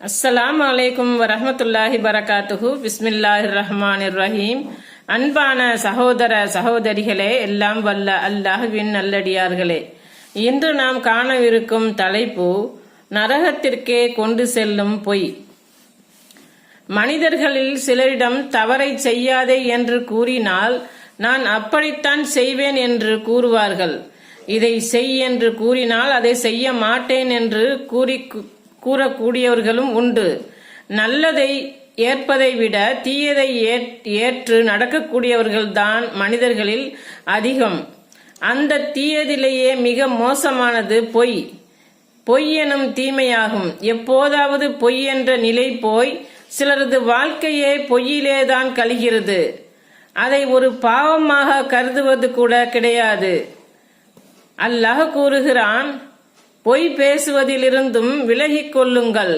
அஸ்ஸலாமு அலைக்கும் வரஹ்மத்துல்லாஹி பரகாத்துஹு. பிஸ்மில்லாஹிர் ரஹ்மானிர் ரஹீம். அன்பான சகோதர சகோதரிகளே, எல்லாம் வல்ல அல்லாஹ்வின் நல்லடியார்களே, இன்று நாம் காணவிருக்கும் தலைப்பு நரகத்திற்கே கொண்டு செல்லும் பொய். மனிதர்களில் சிலரிடம் தவறை செய்யாதே என்று கூறினால் நான் அப்படித்தான் செய்வேன் என்று கூறுவார்கள். இதை செய் என்று கூறினால் அதை செய்ய மாட்டேன் என்று கூறக்கூடியவர்களும் உண்டு. நல்லதை ஏற்பதை விட தீயதை ஏற்று நடக்கக்கூடியவர்கள்தான் மனிதர்களில் அதிகம். அந்த தீயதிலேயே மிக மோசமானது பொய். பொய் எனும் தீமையாகும். எப்போதாவது பொய் என்ற நிலை போய் சிலரது வாழ்க்கையே பொய்யிலேதான் கழிகிறது. அதை ஒரு பாவமாக கருதுவது கூட கிடையாது. அல்லாஹ் கூறுகிறான், பொய் பேசுவதிலிருந்தும் விலகிக் கொள்ளுங்கள்.